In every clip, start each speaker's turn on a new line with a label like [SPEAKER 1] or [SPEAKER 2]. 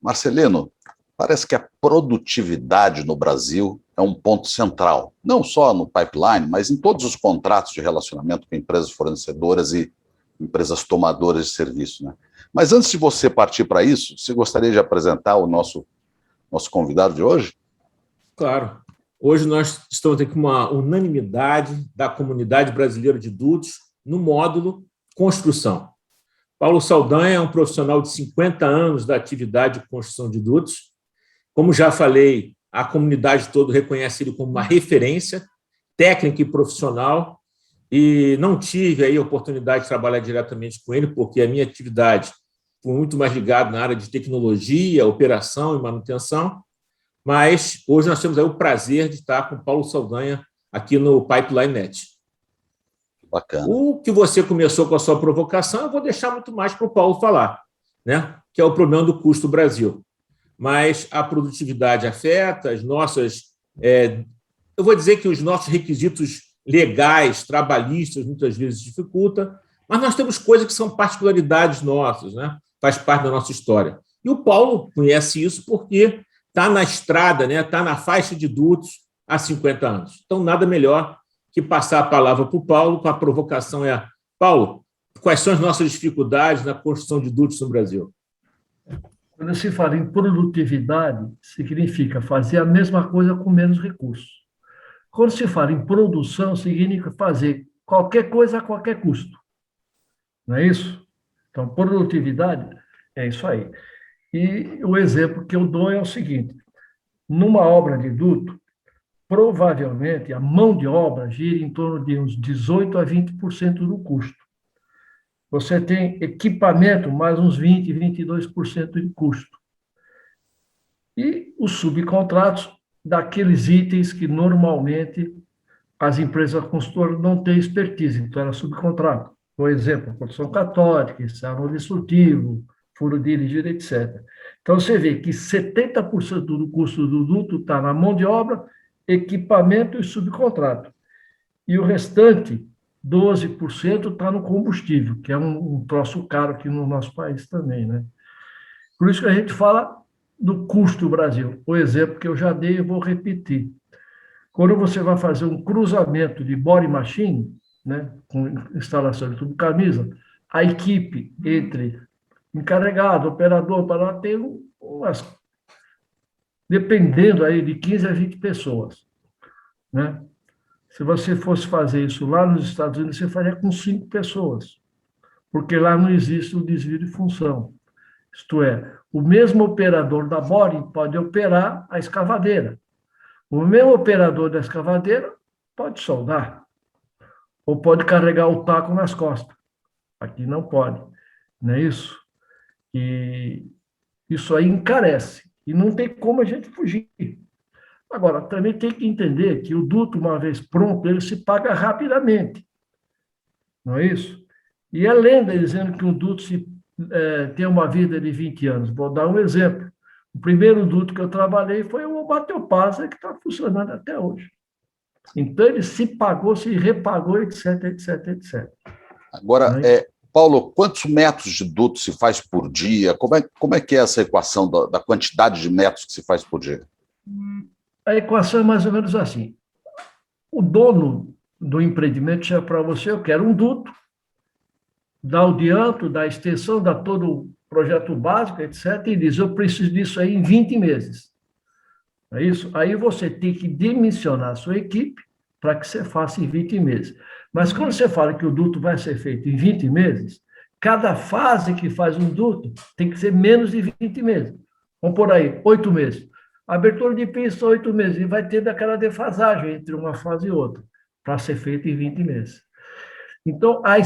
[SPEAKER 1] Marcelino, parece que a produtividade no Brasil é um ponto central, não só no pipeline, mas em todos os contratos de relacionamento com empresas fornecedoras e empresas tomadoras de serviço, né? Mas antes de você partir para isso, você gostaria de apresentar o nosso convidado de hoje?
[SPEAKER 2] Claro. Hoje nós estamos aqui com uma unanimidade da comunidade brasileira de dutos no módulo construção. Paulo Saldanha é um profissional de 50 anos da atividade de construção de dutos. Como já falei, a comunidade toda reconhece ele como uma referência técnica e profissional, e não tive aí a oportunidade de trabalhar diretamente com ele, porque a minha atividade foi muito mais ligada na área de tecnologia, operação e manutenção, mas hoje nós temos aí o prazer de estar com o Paulo Saldanha aqui no Pipeline Net.
[SPEAKER 1] Bacana.
[SPEAKER 2] O que você começou com a sua provocação, eu vou deixar muito mais para o Paulo falar, né? Que é o problema do custo Brasil. Mas a produtividade afeta, as nossas... eu vou dizer que os nossos requisitos legais, trabalhistas, muitas vezes dificulta, mas nós temos coisas que são particularidades nossas, né? Faz parte da nossa história. E o Paulo conhece isso porque está na estrada, né? Está na faixa de dutos há 50 anos. Então, nada melhor que passar a palavra para o Paulo, com a provocação Paulo, quais são as nossas dificuldades na construção de dutos no Brasil?
[SPEAKER 3] Quando se fala em produtividade, significa fazer a mesma coisa com menos recursos. Quando se fala em produção, significa fazer qualquer coisa a qualquer custo. Não é isso? Então, produtividade é isso aí. E o exemplo que eu dou é o seguinte: numa obra de duto, provavelmente a mão de obra gira em torno de uns 18% a 20% do custo. Você tem equipamento mais uns 20%, 22% de custo. E os subcontratos daqueles itens que normalmente as empresas consultoras não têm expertise, então ela subcontrata. Por exemplo, construção catódica, ensaio destrutivo, furo dirigido, etc. Então, você vê que 70% do custo do duto está na mão de obra, equipamento e subcontrato. E o restante, 12%, está no combustível, que é um troço caro aqui no nosso país também, né? Por isso que a gente fala do custo Brasil. O exemplo que eu já dei, eu vou repetir. Quando você vai fazer um cruzamento de body machine, né, com instalação de tubo camisa, a equipe entre encarregado, operador, para lá, tem umas, dependendo aí de 15 a 20 pessoas, né? Se você fosse fazer isso lá nos Estados Unidos, você faria com 5 pessoas, porque lá não existe o desvio de função. Isto é, o mesmo operador da body pode operar a escavadeira. O mesmo operador da escavadeira pode soldar, ou pode carregar o taco nas costas. Aqui não pode, não é isso? E isso aí encarece, e não tem como a gente fugir. Agora, também tem que entender que o duto, uma vez pronto, ele se paga rapidamente, não é isso? E a lenda dizendo que o duto tem uma vida de 20 anos. Vou dar um exemplo. O primeiro duto que eu trabalhei foi o Bateopasa, que está funcionando até hoje. Então, ele se pagou, se repagou, etc, etc, etc.
[SPEAKER 1] Agora, Paulo, quantos metros de duto se faz por dia? Como é que é essa equação da quantidade de metros que se faz por dia?
[SPEAKER 3] A equação é mais ou menos assim. O dono do empreendimento chega para você: eu quero um duto, dá o diâmetro, dá a extensão, dá todo o projeto básico, etc., e diz: eu preciso disso aí em 20 meses. É isso? Aí você tem que dimensionar a sua equipe para que você faça em 20 meses. Mas quando você fala que o duto vai ser feito em 20 meses, cada fase que faz um duto tem que ser menos de 20 meses. Vamos por aí, 8 meses. Abertura de pista, 8 meses. E vai ter daquela defasagem entre uma fase e outra, para ser feito em 20 meses. Então, a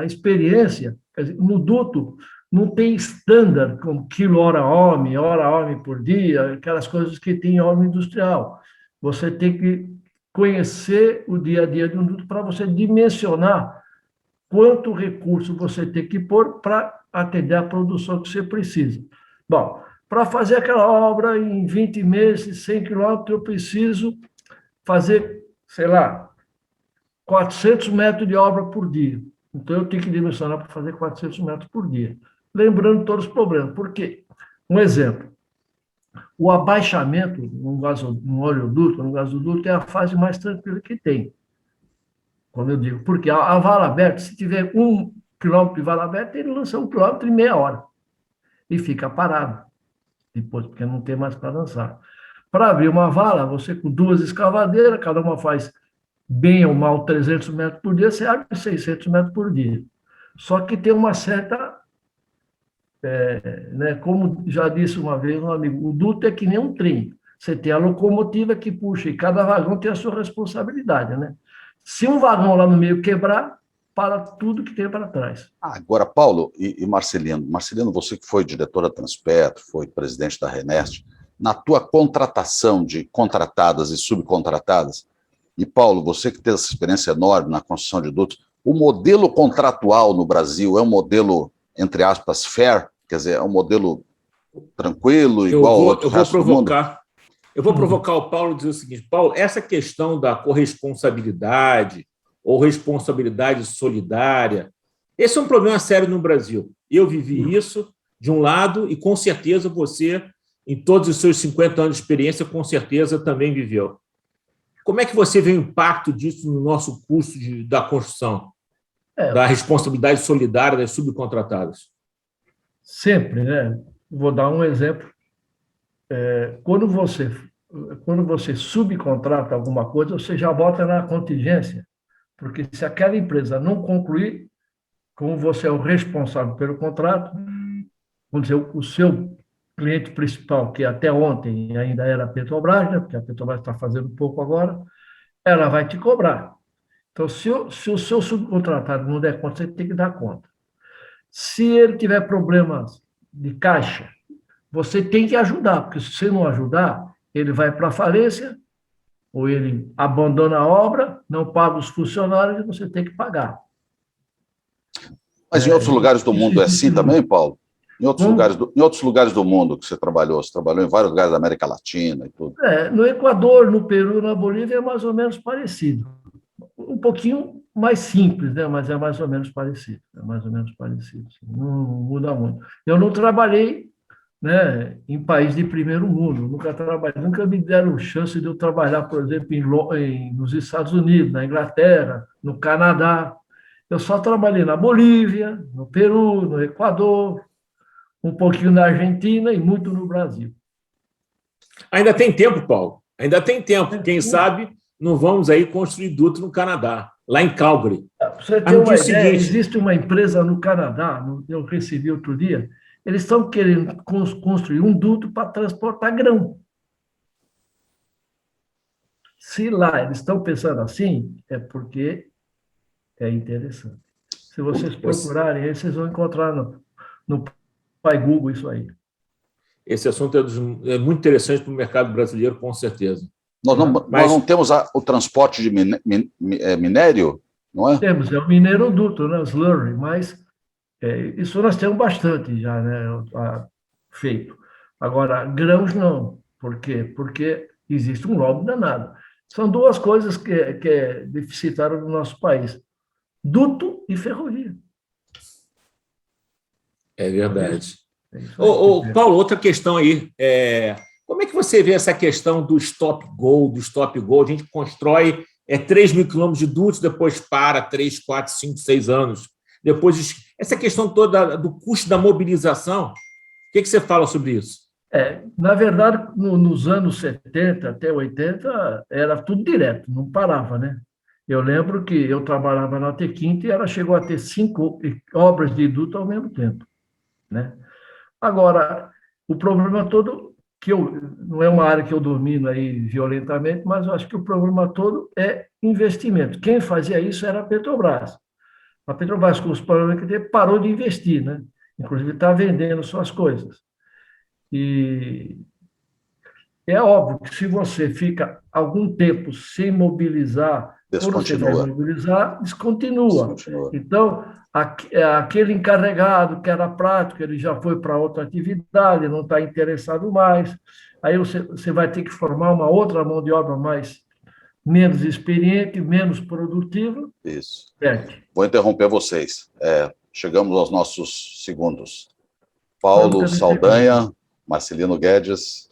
[SPEAKER 3] experiência, no duto, não tem standard, como quilo hora-homem por dia, aquelas coisas que tem em obra industrial. Você tem que conhecer o dia a dia de um duto para você dimensionar quanto recurso você tem que pôr para atender a produção que você precisa. Bom, para fazer aquela obra em 20 meses, 100 quilômetros, eu preciso fazer, sei lá, 400 metros de obra por dia. Então, eu tenho que dimensionar para fazer 400 metros por dia. Lembrando todos os problemas. Por quê? Um exemplo, o abaixamento no oleoduto, no gasoduto, é a fase mais tranquila que tem, como eu digo, porque a vala aberta, se tiver 1 quilômetro de vala aberta, ele lança 1 quilômetro em meia hora e fica parado depois, porque não tem mais para lançar. Para abrir uma vala, você com 2 escavadeiras, cada uma faz bem ou mal 300 metros por dia, você abre 600 metros por dia. Só que tem uma certa... né, como já disse uma vez um amigo, o duto é que nem um trem. Você tem a locomotiva que puxa, e cada vagão tem a sua responsabilidade, né? Se um vagão lá no meio quebrar, para tudo que tem para trás.
[SPEAKER 1] Agora, Paulo e Marcelino. Marcelino, você que foi diretor da Transpetro, foi presidente da Renest, na tua contratação de contratadas e subcontratadas, e Paulo, você que tem essa experiência enorme na construção de dutos, o modelo contratual no Brasil é um modelo, entre aspas, fair, quer dizer, é um modelo tranquilo, igual ao outro resto do mundo?
[SPEAKER 2] Eu vou provocar o Paulo e dizer o seguinte: Paulo, essa questão da corresponsabilidade ou responsabilidade solidária, esse é um problema sério no Brasil. Eu vivi isso de um lado e, com certeza, você, em todos os seus 50 anos de experiência, com certeza também viveu. Como é que você vê o impacto disso no nosso custo da construção, da responsabilidade solidária das subcontratadas?
[SPEAKER 3] Sempre, né? Vou dar um exemplo. Quando você subcontrata alguma coisa, você já bota na contingência, porque se aquela empresa não concluir, como você é o responsável pelo contrato, vamos dizer, o seu cliente principal, que até ontem ainda era a Petrobras, né? Porque a Petrobras está fazendo pouco agora, ela vai te cobrar. Então, se o seu subcontratado não der conta, você tem que dar conta. Se ele tiver problemas de caixa, você tem que ajudar, porque se você não ajudar, ele vai para a falência, ou ele abandona a obra, não paga os funcionários e você tem que pagar.
[SPEAKER 1] Mas em outros lugares do mundo é assim também, Paulo? Em outros lugares do mundo que você trabalhou em vários lugares da América Latina e tudo.
[SPEAKER 3] No Equador, no Peru, na Bolívia é mais ou menos parecido. Um pouquinho mais simples, né? Mas é mais ou menos parecido. É mais ou menos parecido. Não muda muito. Eu não trabalhei, né, em país de primeiro mundo. Nunca me deram chance de eu trabalhar, por exemplo, nos Estados Unidos, na Inglaterra, no Canadá. Eu só trabalhei na Bolívia, no Peru, no Equador, um pouquinho na Argentina e muito no Brasil.
[SPEAKER 2] Ainda tem tempo, Paulo. Ainda tem tempo. Quem sabe não vamos aí construir duto no Canadá, lá em Calgary.
[SPEAKER 3] Para você ter uma ideia, existe uma empresa no Canadá, eu recebi outro dia, eles estão querendo construir um duto para transportar grão. Se lá eles estão pensando assim, é porque é interessante. Se vocês procurarem, aí vocês vão encontrar no Pai Google isso aí.
[SPEAKER 2] Esse assunto é muito interessante para o mercado brasileiro, com certeza.
[SPEAKER 1] Nós não temos o transporte de minério, não é?
[SPEAKER 3] Temos, é o mineroduto, né, o slurry, mas isso nós temos bastante já, né, feito. Agora, grãos não. Por quê? Porque existe um lobby danado. São duas coisas que é deficitário no nosso país: duto e ferrovia.
[SPEAKER 2] É verdade. Paulo, outra questão aí. Como é que você vê essa questão do stop-go, A gente constrói 3 mil quilômetros de dutos, depois para 3, 4, 5, 6 anos. Depois, essa questão toda do custo da mobilização, o que você fala sobre isso?
[SPEAKER 3] Na verdade, nos anos 70 até 80, era tudo direto, não parava, né? Eu lembro que eu trabalhava na Tequinte e ela chegou a ter 5 obras de duto ao mesmo tempo, né? Agora, o problema todo, não é uma área que eu domino aí violentamente, mas eu acho que o problema todo é investimento. Quem fazia isso era a Petrobras. A Petrobras, com os problemas que teve, parou de investir, né? Inclusive está vendendo suas coisas. E é óbvio que se você fica algum tempo sem mobilizar, quando você vai mobilizar, descontinua. Então, aquele encarregado que era prático, ele já foi para outra atividade, não está interessado mais. Aí você vai ter que formar uma outra mão de obra menos experiente, menos produtiva.
[SPEAKER 1] Isso. Vou interromper vocês. Chegamos aos nossos segundos. Paulo Saldanha, Marcelino Guedes.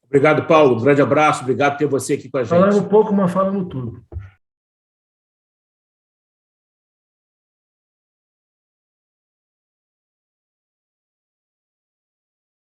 [SPEAKER 2] Obrigado, Paulo. Um grande abraço. Obrigado por ter você aqui com a gente.
[SPEAKER 3] Falando pouco, mas falando tudo.